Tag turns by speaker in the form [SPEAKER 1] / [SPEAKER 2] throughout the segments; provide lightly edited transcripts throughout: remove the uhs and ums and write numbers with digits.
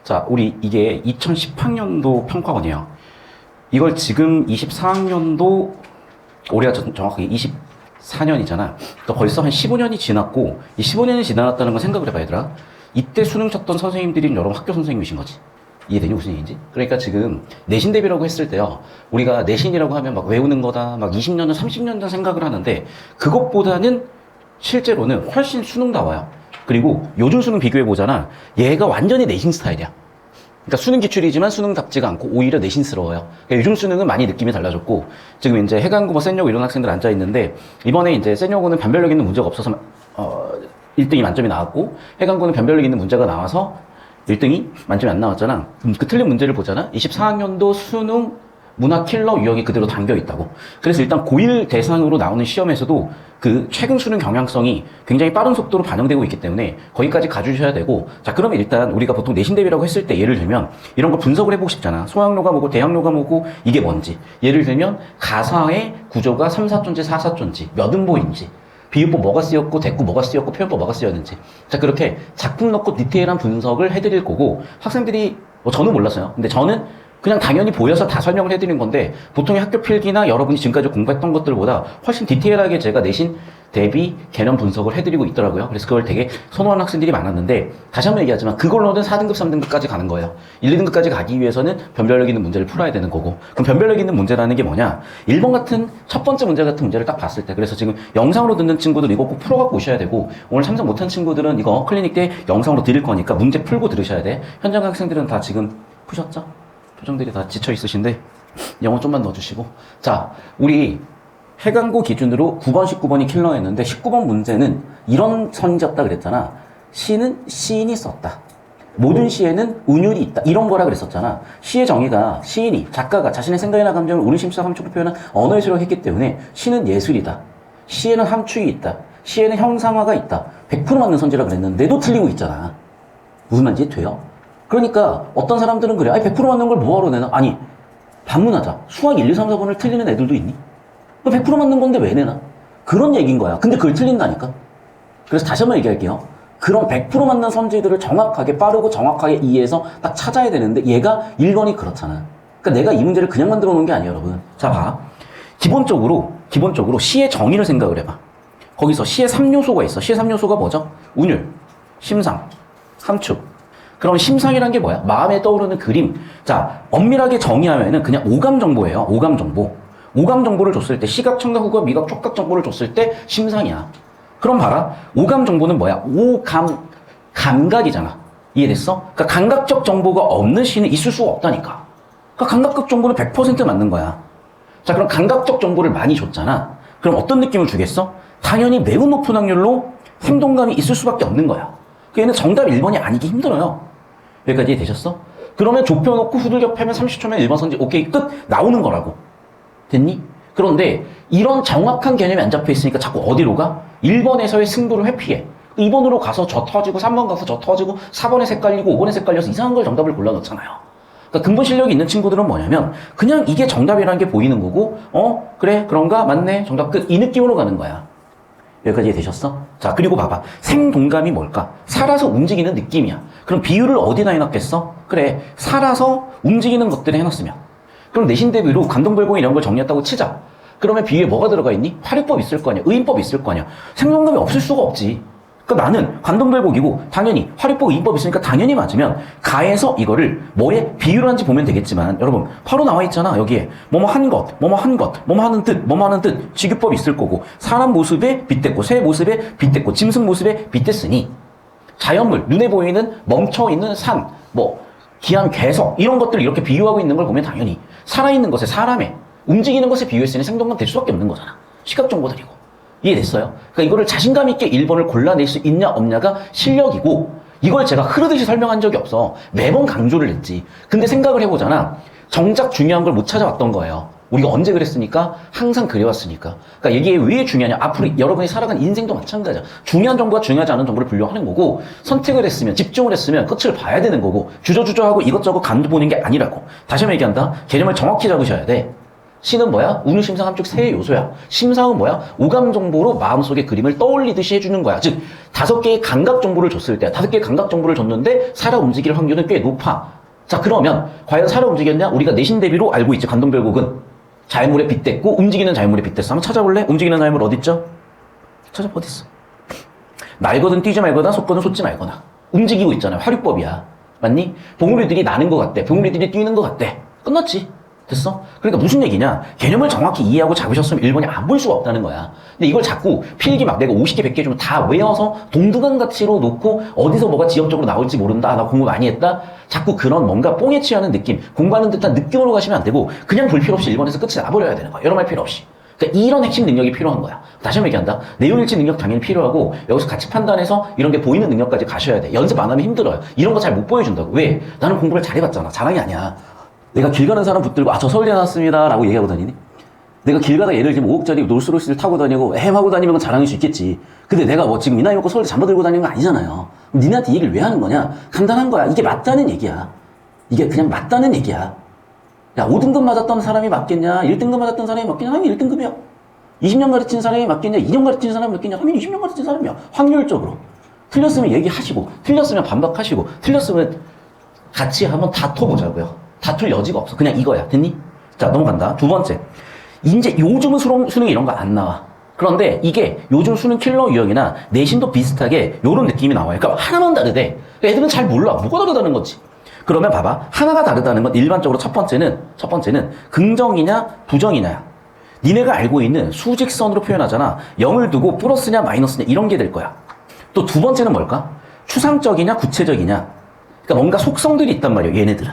[SPEAKER 1] 자, 우리 이게 2010학년도 평가원이에요. 이걸 지금 24학년도, 올해가 정확하게 24년이잖아. 또 벌써 한 15년이 지났고, 이 15년이 지났다는 걸 생각을 해봐, 얘들아. 이때 수능 쳤던 선생님들이 여러분 학교 선생님이신 거지. 이해되니? 무슨 얘기인지? 그러니까 지금 내신 대비라고 했을 때요. 우리가 내신이라고 하면 막 외우는 거다, 막 20년 전, 30년 전 생각을 하는데, 그것보다는 실제로는 훨씬 수능 나와요. 그리고 요즘 수능 비교해보잖아. 얘가 완전히 내신 스타일이야. 그러니까 수능 기출이지만 수능답지가 않고 오히려 내신스러워요. 그러니까 요즘 수능은 많이 느낌이 달라졌고, 지금 이제 해강고 뭐 센요고 이런 학생들 앉아있는데, 이번에 이제 센요고는 변별력 있는 문제가 없어서 1등이 만점이 나왔고, 해강고는 변별력 있는 문제가 나와서 1등이 만점이 안 나왔잖아. 그 틀린 문제를 보잖아. 24학년도 수능 문화 킬러 유형이 그대로 담겨 있다고. 그래서 일단 고1 대상으로 나오는 시험에서도 그 최근 수능 경향성이 굉장히 빠른 속도로 반영되고 있기 때문에 거기까지 가주셔야 되고, 자, 그러면 일단 우리가 보통 내신 대비라고 했을 때 예를 들면 이런 거 분석을 해보고 싶잖아. 소양료가 뭐고 대학료가 뭐고 이게 뭔지. 예를 들면 가사의 구조가 3사존지 4사존지 몇 음보인지, 비유법 뭐가 쓰였고 대꾸 뭐가 쓰였고 표현법 뭐가 쓰였는지. 자, 그렇게 작품 넣고 디테일한 분석을 해드릴 거고, 학생들이 저는 몰랐어요. 근데 저는 그냥 당연히 보여서 다 설명을 해드리는 건데, 보통의 학교 필기나 여러분이 지금까지 공부했던 것들보다 훨씬 디테일하게 제가 내신 대비 개념 분석을 해드리고 있더라고요. 그래서 그걸 되게 선호하는 학생들이 많았는데, 다시 한번 얘기하지만 그걸로는 4등급, 3등급까지 가는 거예요. 1, 2등급까지 가기 위해서는 변별력 있는 문제를 풀어야 되는 거고, 그럼 변별력 있는 문제라는 게 뭐냐? 1번 같은 첫 번째 문제 같은 문제를 딱 봤을 때, 그래서 지금 영상으로 듣는 친구들 이거 꼭 풀어갖고 오셔야 되고, 오늘 참석 못한 친구들은 이거 클리닉 때 영상으로 드릴 거니까 문제 풀고 들으셔야 돼. 현장 학생들은 다 지금 푸셨죠? 표정들이 다 지쳐 있으신데 영어 좀만 넣어주시고. 자, 우리 해강고 기준으로 9번, 19번이 킬러였는데 19번 문제는 이런 선지였다 그랬잖아. 시는 시인이 썼다. 모든 시에는 운율이 있다. 이런 거라 그랬었잖아. 시의 정의가 시인이, 작가가 자신의 생각이나 감정을 옳은 심사 함축으로 표현한 언어의 수로 했기 때문에 시는 예술이다. 시에는 함축이 있다. 시에는 형상화가 있다. 100% 맞는 선지라 그랬는데도 틀리고 있잖아. 무슨 말인지 돼요? 그러니까 어떤 사람들은 그래. 아니 100% 맞는 걸 뭐하러 내나? 아니 반문하자. 수학 1, 2, 3, 4번을 틀리는 애들도 있니? 100% 맞는 건데 왜 내나? 그런 얘기인 거야. 근데 그걸 틀린다니까. 그래서 다시 한번 얘기할게요. 그런 100% 맞는 선지들을 정확하게 빠르고 정확하게 이해해서 딱 찾아야 되는데 얘가 1번이 그렇잖아. 그러니까 내가 이 문제를 그냥 만들어 놓은 게 아니야, 여러분. 자, 봐. 기본적으로 시의 정의를 생각을 해봐. 거기서 시의 3요소가 있어. 시의 3요소가 뭐죠? 운율, 심상, 함축. 그럼 심상이란 게 뭐야? 마음에 떠오르는 그림. 자, 엄밀하게 정의하면은 그냥 오감 정보예요. 오감 정보. 오감 정보를 줬을 때, 시각, 청각, 후각, 미각, 촉각 정보를 줬을 때 심상이야. 그럼 봐라. 오감 정보는 뭐야? 감각이잖아. 이해됐어? 그러니까 감각적 정보가 없는 시는 있을 수가 없다니까. 그러니까 감각적 정보는 100% 맞는 거야. 자, 그럼 감각적 정보를 많이 줬잖아. 그럼 어떤 느낌을 주겠어? 당연히 매우 높은 확률로 생동감이 있을 수밖에 없는 거야. 얘는 정답 1번이 아니기 힘들어요. 여기까지 이해되셨어? 그러면 좁혀놓고 후들겨 패면 30초면 1번 선지 오케이 끝 나오는 거라고. 됐니? 그런데 이런 정확한 개념이 안 잡혀있으니까 자꾸 어디로 가? 1번에서의 승부를 회피해. 2번으로 가서 저 터지고 3번 가서 저 터지고 4번에 헷갈리고 5번에 헷갈려서 이상한 걸 정답을 골라넣잖아요. 그러니까 근본 실력이 있는 친구들은 뭐냐면 그냥 이게 정답이라는 게 보이는 거고 그래 그런가 맞네 정답 끝 이 느낌으로 가는 거야. 여기까지 되셨어? 자, 그리고 봐봐. 생동감이 뭘까? 살아서 움직이는 느낌이야. 그럼 비율을 어디다 해놨겠어? 그래, 살아서 움직이는 것들을 해놨으면. 그럼 내신 대비로 관동별공 이런 걸 정리했다고 치자. 그러면 비유에 뭐가 들어가 있니? 활용법 있을 거 아니야. 의인법 있을 거 아니야. 생동감이 없을 수가 없지. 그러니까 나는 관동별곡이고 당연히 활용법, 의인법 있으니까 당연히 맞으면 가에서 이거를 뭐에 비유를 한지 보면 되겠지만 여러분 바로 나와 있잖아. 여기에 뭐뭐 한 것, 뭐뭐 한 것, 뭐뭐 하는 뜻, 뭐뭐 하는 뜻 직유법 있을 거고 사람 모습에 빗댔고 새 모습에 빗댔고 짐승 모습에 빗댔으니 자연물, 눈에 보이는 멈춰있는 산, 뭐 기한 괴석 이런 것들을 이렇게 비유하고 있는 걸 보면 당연히 살아있는 것에 사람에 움직이는 것에 비유했으니 생동감 될 수밖에 없는 거잖아. 시각 정보들이고. 이해됐어요? 그러니까 이거를 자신감 있게 1번을 골라낼 수 있냐 없냐가 실력이고 이걸 제가 흐르듯이 설명한 적이 없어. 매번 강조를 했지. 근데 생각을 해보잖아. 정작 중요한 걸 못 찾아왔던 거예요. 우리가 언제 그랬으니까? 항상 그래왔으니까. 그러니까 이게 왜 중요하냐? 앞으로 여러분이 살아가는 인생도 마찬가지야. 중요한 정보와 중요하지 않은 정보를 분류하는 거고 선택을 했으면 집중을 했으면 끝을 봐야 되는 거고 주저주저하고 이것저것 간도 보는 게 아니라고. 다시 한번 얘기한다. 개념을 정확히 잡으셔야 돼.
[SPEAKER 2] 시는 뭐야? 운유, 심상, 함축 세 요소야. 심상은 뭐야? 오감 정보로 마음속의 그림을 떠올리듯이 해주는 거야. 즉 5개의 감각 정보를 줬을 때 5개의 감각 정보를 줬는데 살아 움직일 확률은 꽤 높아. 자, 그러면 과연 살아 움직였냐? 우리가 내신 대비로 알고 있지. 관동별곡은 자연물에 빗댔고 움직이는 자연물에 빗댔어. 한번 찾아볼래? 움직이는 자연물 어딨죠? 찾아, 어딨어? 날거든 뛰지 말거나 솟거든 솟지 말거나 움직이고 있잖아. 화류법이야. 맞니? 봉우리들이 나는 것 같대. 봉우리들이 뛰는 것 같대. 끝났지. 됐어? 그러니까 무슨 얘기냐? 개념을 정확히 이해하고 잡으셨으면 1번이 안 볼 수가 없다는 거야. 근데 이걸 자꾸 필기 막 내가 50개, 100개 주면 다 외워서 동등한 가치로 놓고 어디서 뭐가 지역적으로 나올지 모른다. 나 공부 많이 했다. 자꾸 그런 뭔가 뽕에 취하는 느낌, 공부하는 듯한 느낌으로 가시면 안 되고 그냥 볼 필요 없이 1번에서 끝이 나버려야 되는 거야. 여러 말 필요 없이. 그러니까 이런 핵심 능력이 필요한 거야. 다시 한번 얘기한다. 내용일치 능력 당연히 필요하고 여기서 가치 판단해서 이런 게 보이는 능력까지 가셔야 돼. 연습 안 하면 힘들어요. 이런 거 잘 못 보여준다고. 왜? 나는 공부를 잘해봤잖아. 자랑이 아니야. 내가 길 가는 사람 붙들고 저 서울대 나왔습니다 라고 얘기하고 다니니? 내가 길 가다 예를 들면 5억짜리 롤스로이스를 타고 다니고 햄하고 다니면 그건 자랑일 수 있겠지. 근데 내가 뭐 지금 이 나이 먹고 서울대 잠바 들고 다니는 거 아니잖아요. 그럼 니네한테 이 얘기를 왜 하는 거냐? 간단한 거야. 이게 맞다는 얘기야. 이게 그냥 맞다는 얘기야. 야, 5등급 맞았던 사람이 맞겠냐? 1등급 맞았던 사람이 맞겠냐? 당연히 1등급이야. 20년 가르친 사람이 맞겠냐? 2년 가르친 사람이 맞겠냐? 당연히 20년 가르친 사람이야. 확률적으로. 틀렸으면 얘기하시고, 틀렸으면 반박하시고, 틀렸으면 같이 한번 다퉈보자고요. 다툴 여지가 없어. 그냥 이거야. 됐니? 자, 넘어간다. 두 번째. 이제 요즘은 수능 이런 거 안 나와. 그런데 이게 요즘 수능 킬러 유형이나 내신도 비슷하게 요런 느낌이 나와요. 그러니까 하나만 다르대. 그러니까 애들은 잘 몰라. 뭐가 다르다는 거지. 그러면 봐봐. 하나가 다르다는 건 일반적으로 첫 번째는 긍정이냐 부정이냐야. 니네가 알고 있는 수직선으로 표현하잖아. 0을 두고 플러스냐 마이너스냐 이런 게 될 거야. 또 두 번째는 뭘까? 추상적이냐 구체적이냐. 그러니까 뭔가 속성들이 있단 말이야. 얘네들은.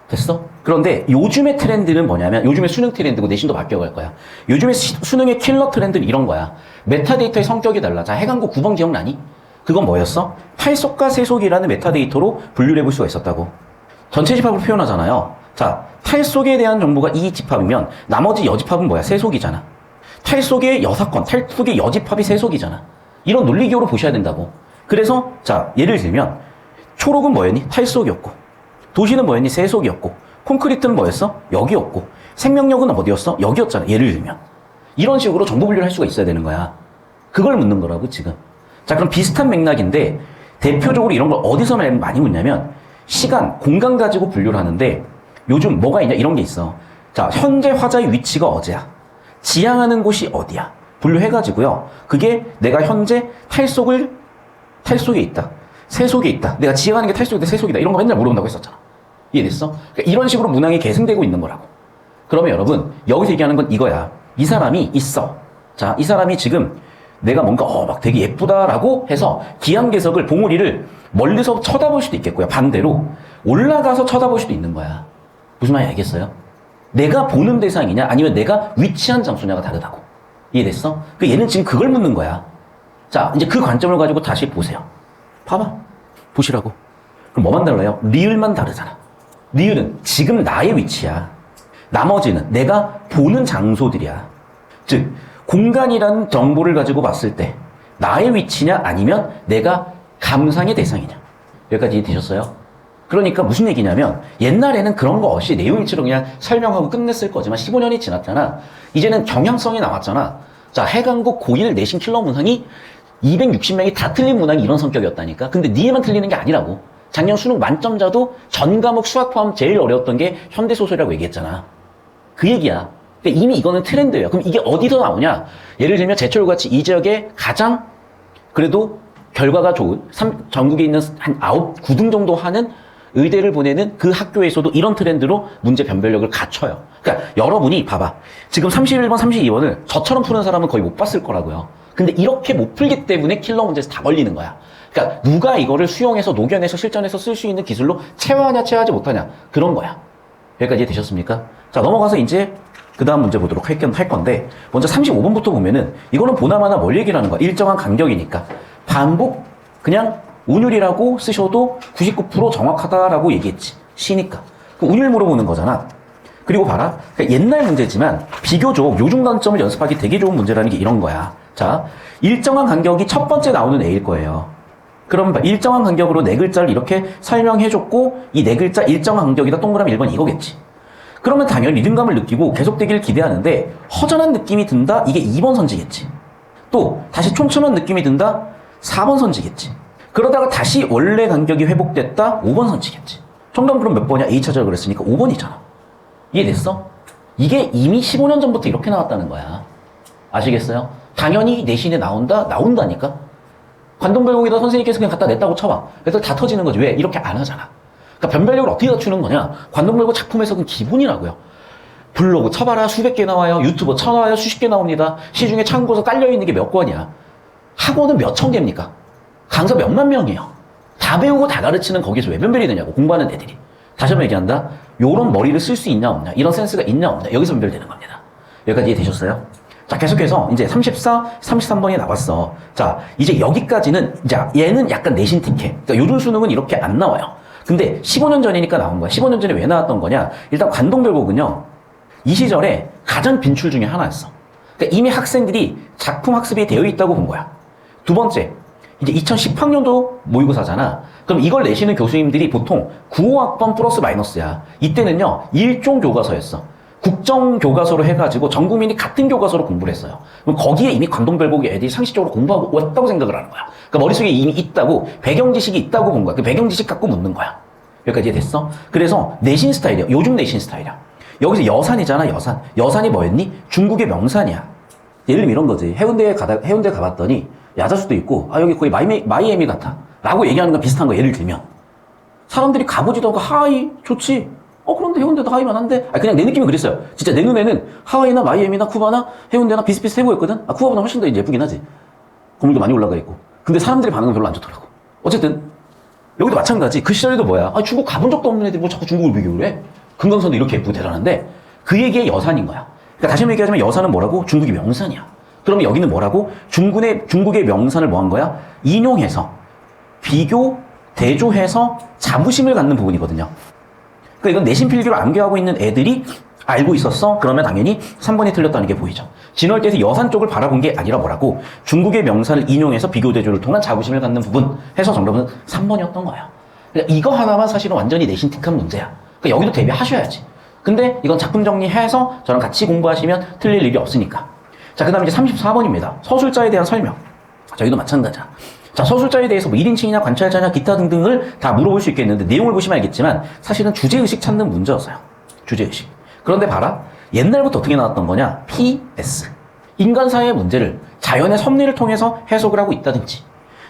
[SPEAKER 2] 됐어? 그런데 요즘의 트렌드는 뭐냐면 요즘의 수능 트렌드고 내신도 바뀌어갈 거야. 요즘의 수능의 킬러 트렌드는 이런 거야. 메타데이터의 성격이 달라. 자, 해강고 9번 기억나니? 그건 뭐였어? 탈속과 세속이라는 메타데이터로 분류를 해볼 수가 있었다고. 전체 집합을 표현하잖아요. 자, 탈속에 대한 정보가 이 집합이면 나머지 여집합은 뭐야? 세속이잖아. 탈속의 여사건, 탈속의 여집합이 세속이잖아. 이런 논리기호로 보셔야 된다고. 그래서 자, 예를 들면 초록은 뭐였니? 탈속이었고 도시는 뭐였니? 세속이었고 콘크리트는 뭐였어? 여기였고 생명력은 어디였어? 여기였잖아. 예를 들면 이런 식으로 정보 분류를 할 수가 있어야 되는 거야. 그걸 묻는 거라고 지금. 자, 그럼 비슷한 맥락인데 대표적으로 이런 걸 어디서 많이 묻냐면 시간, 공간 가지고 분류를 하는데 요즘 뭐가 있냐? 이런 게 있어. 자, 현재 화자의 위치가 어디야? 지향하는 곳이 어디야? 분류해가지고요. 그게 내가 현재 탈속에 있다. 세속에 있다. 내가 지향하는 게 탈속이다, 세속이다. 이런 거 맨날 물어본다고 했었잖아. 이해됐어? 그러니까 이런 식으로 문항이 계승되고 있는 거라고. 그러면 여러분, 여기서 얘기하는 건 이거야. 이 사람이 있어. 자, 이 사람이 지금 내가 뭔가 막 되게 예쁘다라고 해서 기암괴석을 봉우리를 멀리서 쳐다볼 수도 있겠고요. 반대로 올라가서 쳐다볼 수도 있는 거야. 무슨 말인지 알겠어요? 내가 보는 대상이냐 아니면 내가 위치한 장소냐가 다르다고. 이해됐어? 얘는 지금 그걸 묻는 거야. 자, 이제 그 관점을 가지고 다시 보세요. 봐봐. 보시라고. 그럼 뭐만 달라요? 리을만 다르잖아. 리을은 지금 나의 위치야. 나머지는 내가 보는 장소들이야. 즉, 공간이라는 정보를 가지고 봤을 때 나의 위치냐 아니면 내가 감상의 대상이냐. 여기까지 이해되셨어요? 그러니까 무슨 얘기냐면 옛날에는 그런 거 없이 내용일치로 그냥 설명하고 끝냈을 거지만 15년이 지났잖아. 이제는 경향성이 나왔잖아. 자, 해강고 고1 내신 킬러 문항이 260명이 다 틀린 문항이 이런 성격이었다니까. 근데 니에만 틀리는 게 아니라고. 작년 수능 만점자도 전 과목 수학 포함 제일 어려웠던 게 현대소설이라고 얘기했잖아. 그 얘기야. 그러니까 이미 이거는 트렌드예요. 그럼 이게 어디서 나오냐? 예를 들면 제철같이 이 지역에 가장 그래도 결과가 좋은 전국에 있는 한 9등 정도 하는 의대를 보내는 그 학교에서도 이런 트렌드로 문제 변별력을 갖춰요. 그러니까 여러분이 봐봐. 지금 31번, 32번을 저처럼 푸는 사람은 거의 못 봤을 거라고요. 근데 이렇게 못 풀기 때문에 킬러 문제에서 다 걸리는 거야. 그러니까 누가 이거를 수용해서 녹여내서 실전에서 쓸 수 있는 기술로 체화하냐 체화하지 못하냐 그런 거야. 여기까지 되셨습니까? 자, 넘어가서 이제 그 다음 문제 보도록 할 건데 먼저 35번부터 보면은 이거는 보나마나 뭘 얘기를 하는 거야. 일정한 간격이니까 반복 그냥 운율이라고 쓰셔도 99% 정확하다라고 얘기했지. 시니까. 그 운율 물어보는 거잖아. 그리고 봐라. 그러니까 옛날 문제지만 비교적 요즘 관점을 연습하기 되게 좋은 문제라는 게 이런 거야. 자, 일정한 간격이 첫 번째 나오는 A일 거예요. 그럼 일정한 간격으로 네 글자를 이렇게 설명해줬고 이 네 글자 일정한 간격이다 동그라미 1번 이거겠지. 그러면 당연히 리듬감을 느끼고 계속되기를 기대하는데 허전한 느낌이 든다? 이게 2번 선지겠지. 또 다시 촘촘한 느낌이 든다? 4번 선지겠지. 그러다가 다시 원래 간격이 회복됐다? 5번 선지겠지. 정답은 그럼 몇 번이야? A 찾으라 그랬으니까 5번이잖아. 이해됐어? 이게 이미 15년 전부터 이렇게 나왔다는 거야. 아시겠어요? 당연히 내신에 나온다? 나온다니까? 관동별곡에다 선생님께서 그냥 갖다 냈다고 쳐봐. 그래서 다 터지는 거지. 왜? 이렇게 안 하잖아. 그러니까 변별력을 어떻게 갖추는 거냐? 관동별곡 작품에서 그 기본이라고요. 블로그 쳐봐라. 수백 개 나와요. 유튜버 쳐놔요. 수십 개 나옵니다. 시중에 참고서 깔려있는 게 몇 권이야. 학원은 몇 천 개입니까? 강사 몇만 명이에요. 다 배우고 다 가르치는 거기서 왜 변별이 되냐고. 공부하는 애들이. 다시 한번 얘기한다. 요런 머리를 쓸 수 있냐 없냐. 이런 센스가 있냐 없냐. 여기서 변별되는 겁니다. 여기까지 이해되셨어요? 자, 계속해서 이제 34, 33번이 나왔어. 자, 이제 여기까지는, 자, 얘는 약간 내신 티켓. 그러니까 요즘 수능은 이렇게 안 나와요. 근데 15년 전이니까 나온 거야. 15년 전에 왜 나왔던 거냐? 일단 관동별곡은요, 이 시절에 가장 빈출 중에 하나였어. 그러니까 이미 학생들이 작품 학습이 되어 있다고 본 거야. 두 번째, 이제 2010학년도 모의고사잖아. 그럼 이걸 내시는 교수님들이 보통 95학번 플러스 마이너스야. 이때는요, 일종 교과서였어. 국정교과서로 해가지고 전 국민이 같은 교과서로 공부를 했어요. 그럼 거기에 이미 관동별곡이 애들이 상식적으로 공부하고 왔다고 생각을 하는 거야. 그러니까 머릿속에 이미 있다고, 배경 지식이 있다고 본 거야. 그 배경 지식 갖고 묻는 거야. 여기까지 이해됐어? 그래서 내신 스타일이야. 요즘 내신 스타일이야. 여기서 여산이잖아, 여산. 여산이 뭐였니? 중국의 명산이야. 예를 들면 이런 거지. 해운대 가봤더니 야자수도 있고, 아, 여기 거의 마이애미 같아. 라고 얘기하는 건 비슷한 거 예를 들면. 사람들이 가보지도 않고, 하와이 좋지. 그런데 해운대도 하와이만 한데? 그냥 내 느낌이 그랬어요. 진짜 내 눈에는 하와이나 마이애미나 쿠바나 해운대나 비슷비슷해 보였거든? 쿠바보다 훨씬 더 이제 예쁘긴 하지. 건물도 많이 올라가 있고. 근데 사람들이 반응은 별로 안 좋더라고. 어쨌든, 여기도 마찬가지. 그 시절에도 뭐야? 중국 가본 적도 없는 애들이 뭐 자꾸 중국을 비교를 해? 금강산도 이렇게 예쁘고 대단한데, 그 얘기의 여산인 거야. 그러니까 다시 한번 얘기하자면 여산은 뭐라고? 중국의 명산이야. 그러면 여기는 뭐라고? 중국의 명산을 뭐 한 거야? 인용해서, 비교, 대조해서 자부심을 갖는 부분이거든요. 그러니까 이건 내신 필기로 암기하고 있는 애들이 알고 있었어? 그러면 당연히 3번이 틀렸다는 게 보이죠. 진월대에서 여산 쪽을 바라본 게 아니라 뭐라고? 중국의 명산을 인용해서 비교 대조를 통한 자부심을 갖는 부분 해서 정답은 3번이었던 거예요. 그러니까 이거 하나만 사실은 완전히 내신 틱한 문제야. 그러니까 여기도 대비하셔야지. 근데 이건 작품 정리해서 저랑 같이 공부하시면 틀릴 일이 없으니까. 자, 그 다음에 이제 34번입니다. 서술자에 대한 설명. 자, 여기도 마찬가지야. 자, 서술자에 대해서 뭐 1인칭이냐 관찰자냐 기타 등등을 다 물어볼 수 있겠는데 내용을 보시면 알겠지만 사실은 주제의식 찾는 문제였어요. 주제의식. 그런데 봐라. 옛날부터 어떻게 나왔던 거냐? PS. 인간사회의 문제를 자연의 섭리를 통해서 해석을 하고 있다든지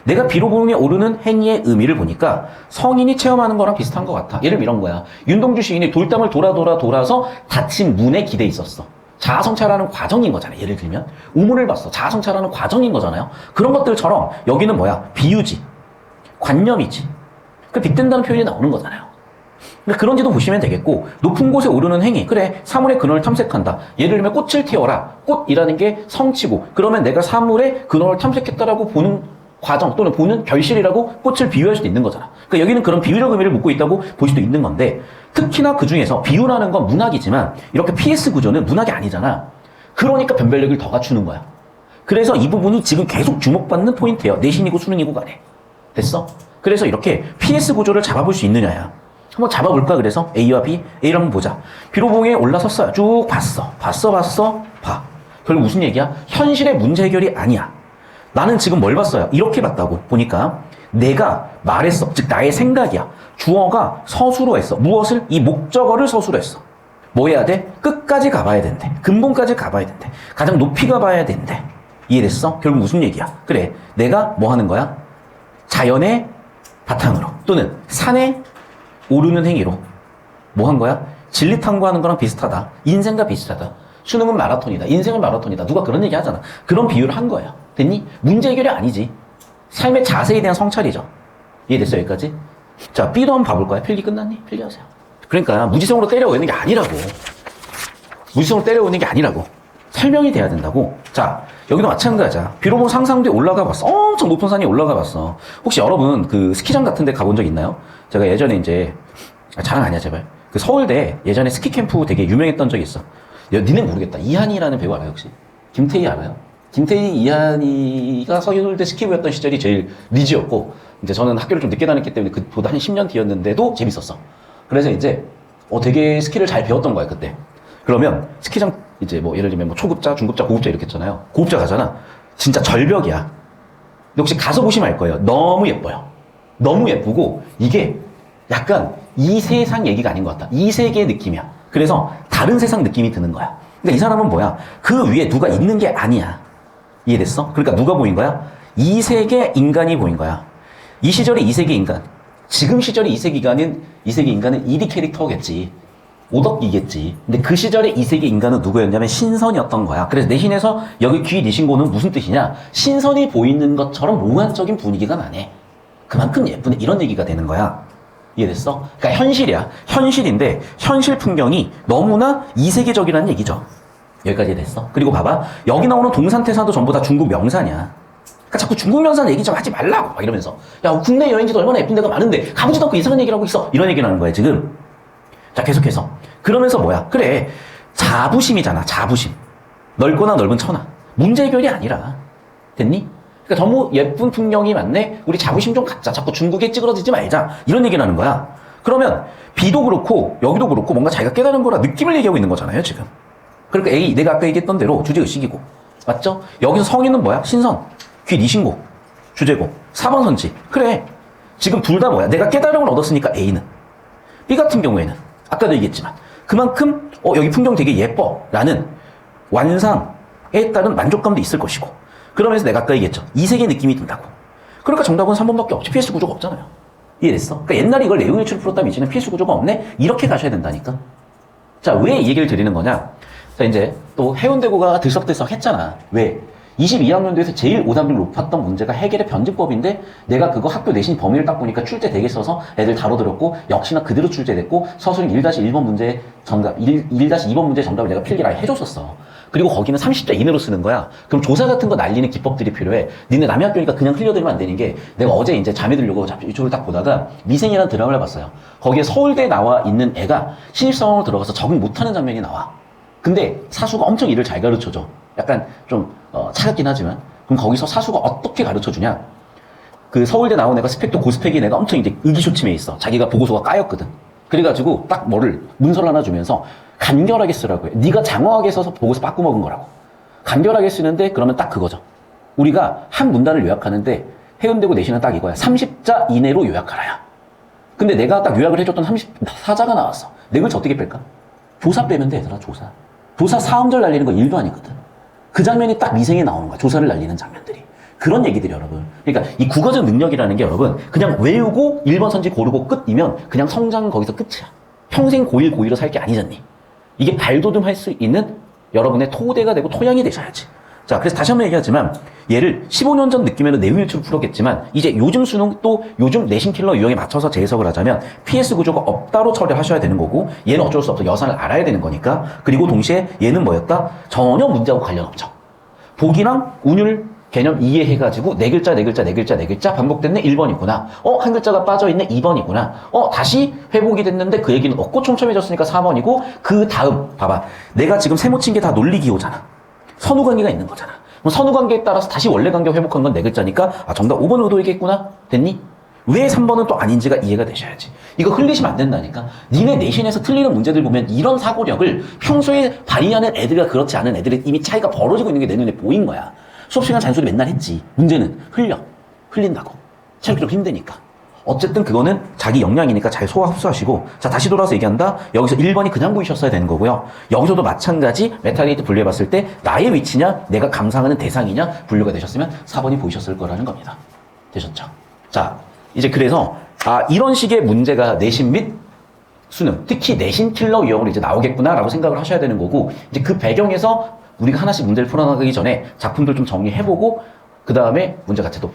[SPEAKER 2] 내가 비로봉에 오르는 행위의 의미를 보니까 성인이 체험하는 거랑 비슷한 것 같아. 예를 들면 이런 거야. 윤동주 시인이 돌담을 돌아서 닫힌 문에 기대 있었어. 자아성찰하는 과정인 거잖아요. 예를 들면 우물을 봤어. 자아성찰하는 과정인 거잖아요. 그런 것들처럼 여기는 뭐야? 비유지, 관념이지. 그 빗댄다는 표현이 나오는 거잖아요. 그러니까 그런지도 보시면 되겠고 높은 곳에 오르는 행위. 그래, 사물의 근원을 탐색한다. 예를 들면 꽃을 틔워라. 꽃이라는 게 성치고 그러면 내가 사물의 근원을 탐색했다라고 보는 과정 또는 보는 결실이라고 꽃을 비유할 수도 있는 거잖아. 그러니까 여기는 그런 비유적 의미를 묻고 있다고 볼 수도 있는 건데 특히나 그 중에서 비유라는 건 문학이지만 이렇게 PS 구조는 문학이 아니잖아. 그러니까 변별력을 더 갖추는 거야. 그래서 이 부분이 지금 계속 주목받는 포인트예요. 내신이고 수능이고 간에. 됐어? 그래서 이렇게 PS 구조를 잡아볼 수 있느냐야. 한번 잡아볼까? 그래서 A와 B, A를 한번 보자. 비로봉에 올라섰어요. 쭉 봤어. 봐. 결국 무슨 얘기야? 현실의 문제 해결이 아니야. 나는 지금 뭘 봤어요? 이렇게 봤다고 보니까 내가 말했어. 즉 나의 생각이야. 주어가 서술어 했어. 무엇을? 이 목적어를 서술어 했어. 뭐 해야 돼? 끝까지 가봐야 된대. 근본까지 가봐야 된대. 가장 높이 가봐야 된대. 이해됐어? 결국 무슨 얘기야? 그래, 내가 뭐 하는 거야? 자연의 바탕으로 또는 산에 오르는 행위로 뭐 한 거야? 진리 탐구하는 거랑 비슷하다. 인생과 비슷하다. 수능은 마라톤이다. 인생은 마라톤이다. 누가 그런 얘기 하잖아. 그런 비유를 한 거예요. 됐니? 문제 해결이 아니지. 삶의 자세에 대한 성찰이죠. 이해됐어, 여기까지? 자, B도 한번 봐볼까요? 필기 끝났니? 필기하세요. 그러니까 무지성으로 때려오는 게 아니라고. 무지성으로 때려오는 게 아니라고. 설명이 돼야 된다고. 자, 여기도 마찬가지야. 비로봉 상상도에 올라가 봤어. 엄청 높은 산에 올라가 봤어. 혹시 여러분 그 스키장 같은 데 가본 적 있나요? 제가 예전에 이제, 자랑 아니야, 제발. 그 서울대 예전에 스키 캠프 되게 유명했던 적이 있어. 니네 모르겠다. 이한이라는 배우 알아요, 혹시? 김태희 알아요? 김태희, 이한이가 서울대 스키부였던 시절이 제일 리즈였고, 이제 저는 학교를 좀 늦게 다녔기 때문에 그보다 한 10년 뒤였는데도 재밌었어. 그래서 이제 되게 스킬을 잘 배웠던 거야, 그때. 그러면 스키장 이제 뭐 예를 들면 뭐 초급자, 중급자, 고급자 이렇게 했잖아요. 고급자 가잖아. 진짜 절벽이야. 근데 혹시 가서 보시면 알 거예요. 너무 예뻐요. 너무 예쁘고 이게 약간 이 세상 얘기가 아닌 것 같다. 이 세계의 느낌이야. 그래서 다른 세상 느낌이 드는 거야. 그러니까 이 사람은 뭐야? 그 위에 누가 있는 게 아니야. 이해됐어? 그러니까 누가 보인 거야? 이 세계 인간이 보인 거야. 이 시절의 이 세계 인간. 지금 시절의 이 세계 인간은 2D 캐릭터겠지. 오덕이겠지. 근데 그 시절의 이 세계 인간은 누구였냐면 신선이었던 거야. 그래서 내신에서 여기 귀 니신고는 무슨 뜻이냐? 신선이 보이는 것처럼 몽환적인 분위기가 나네. 그만큼 예쁘네. 이런 얘기가 되는 거야. 이해됐어? 그러니까 현실이야. 현실인데 현실 풍경이 너무나 이세계적이라는 얘기죠. 여기까지 됐어? 그리고 봐봐. 여기 나오는 동산태산도 전부 다 중국 명산이야. 그러니까 자꾸 중국 명산 얘기 좀 하지 말라고 막 이러면서 야 국내 여행지도 얼마나 예쁜 데가 많은데 가보지도 않고 이상한 얘기를 하고 있어. 이런 얘기를 하는 거야 지금. 자 계속해서. 그러면서 뭐야? 그래 자부심이잖아. 자부심. 넓거나 넓은 천하. 문제 해결이 아니라. 됐니? 그러니까 너무 예쁜 풍경이 많네. 우리 자부심 좀 갖자. 자꾸 중국에 찌그러지지 말자. 이런 얘기를 하는 거야. 그러면 B도 그렇고 여기도 그렇고 뭔가 자기가 깨달은 거라 느낌을 얘기하고 있는 거잖아요 지금. 그러니까 A 내가 아까 얘기했던 대로 주제의식이고 맞죠? 여기서 성인은 뭐야? 신선. 귀 니신고. 주제고. 4번 선지. 그래. 지금 둘 다 뭐야? 내가 깨달음을 얻었으니까 A는. B 같은 경우에는 아까도 얘기했지만 그만큼 여기 풍경 되게 예뻐 라는 완상에 따른 만족감도 있을 것이고 그러면서 내가 아까 얘기했죠. 이 세계 느낌이 든다고. 그러니까 정답은 3번밖에 없지. PS 구조가 없잖아요. 이해됐어? 그러니까 옛날에 이걸 내용 일치로 풀었다면 이제는 PS 구조가 없네? 이렇게 가셔야 된다니까. 자, 왜 이 얘기를 드리는 거냐? 자, 이제 또 해운대고가 들썩들썩 했잖아. 왜? 22학년도에서 제일 오답률 높았던 문제가 해결의 변증법인데 내가 그거 학교 내신 범위를 딱 보니까 출제 되게 써서 애들 다뤄들었고 역시나 그대로 출제됐고 서술형 1-1번 문제 정답, 1-2번 문제 정답을 내가 필기를 아예 해줬었어. 그리고 거기는 30자 이내로 쓰는 거야. 그럼 조사 같은 거 날리는 기법들이 필요해. 니네 남의 학교니까 그냥 흘려들면 안 되는 게 내가 어제 이제 잠에 들려고 이쪽을 딱 보다가 미생이라는 드라마를 봤어요. 거기에 서울대에 나와 있는 애가 신입사원으로 들어가서 적응 못하는 장면이 나와. 근데 사수가 엄청 일을 잘 가르쳐줘. 약간 좀 차갑긴 하지만 그럼 거기서 사수가 어떻게 가르쳐주냐? 그 서울대 나온 애가 스펙도 고스펙인 애가 엄청 이제 의기소침해 있어. 자기가 보고서가 까였거든. 그래가지고 딱 뭐를 문서를 하나 주면서 간결하게 쓰라고 해. 네가 장황하게 써서 보고서 빠꾸 먹은 거라고. 간결하게 쓰는데 그러면 딱 그거죠. 우리가 한 문단을 요약하는데 해운대고 내신은 딱 이거야. 30자 이내로 요약하라야. 근데 내가 딱 요약을 해줬던 34자가 나왔어. 내 글자 어떻게 뺄까? 조사 빼면 돼 얘들아. 조사. 조사 4음절 날리는 거 1도 아니거든. 그 장면이 딱 미생에 나오는 거야. 조사를 날리는 장면들이. 그런 얘기들이 여러분. 그러니까 이 국어적 능력이라는 게 여러분 그냥 외우고 1번 선지 고르고 끝이면 그냥 성장은 거기서 끝이야. 평생 고1 고2로 살 게 아니잖니. 이게 발돋움할 수 있는 여러분의 토대가 되고 토양이 되셔야지. 자, 그래서 다시 한번 얘기하지만 얘를 15년 전 느낌에는 내용 일치로 풀었겠지만 이제 요즘 수능 또 요즘 내신 킬러 유형에 맞춰서 재해석을 하자면 PS 구조가 없다로 처리하셔야 되는 거고 얘는 어쩔 수 없어. 여산을 알아야 되는 거니까. 그리고 동시에 얘는 뭐였다? 전혀 문제하고 관련 없죠. 복이랑 운율 개념 이해해가지고 네 글자 반복됐네 1번이구나. 한 글자가 빠져있네 2번이구나. 다시 회복이 됐는데 그 얘기는 없고 촘촘해졌으니까 4번이고 그 다음 봐봐. 내가 지금 세모 친 게 다 논리기호잖아. 선후관계가 있는 거잖아. 그럼 선후관계에 따라서 다시 원래 관계 회복한 건 네 글자니까 정답 5번 의도이겠구나. 됐니? 왜 3번은 또 아닌지가 이해가 되셔야지. 이거 흘리시면 안 된다니까. 니네 내신에서 틀리는 문제들 보면 이런 사고력을 평소에 발휘하는 애들과 그렇지 않은 애들의 이미 차이가 벌어지고 있는 게 내 눈에 보인 거야. 수업 시간 잔소리 맨날 했지. 문제는 흘린다고. 체력적으로 힘드니까. 어쨌든 그거는 자기 역량이니까 잘 소화 흡수하시고. 자, 다시 돌아와서 얘기한다. 여기서 1번이 그냥 보이셨어야 되는 거고요. 여기서도 마찬가지 메타게이트 분류해봤을 때 나의 위치냐 내가 감상하는 대상이냐 분류가 되셨으면 4번이 보이셨을 거라는 겁니다. 되셨죠? 자, 이제 그래서 이런 식의 문제가 내신 및 수능, 특히 내신 킬러 유형으로 이제 나오겠구나라고 생각을 하셔야 되는 거고 이제 그 배경에서 우리가 하나씩 문제를 풀어나가기 전에 작품들 좀 정리해보고 그 다음에 문제 자체도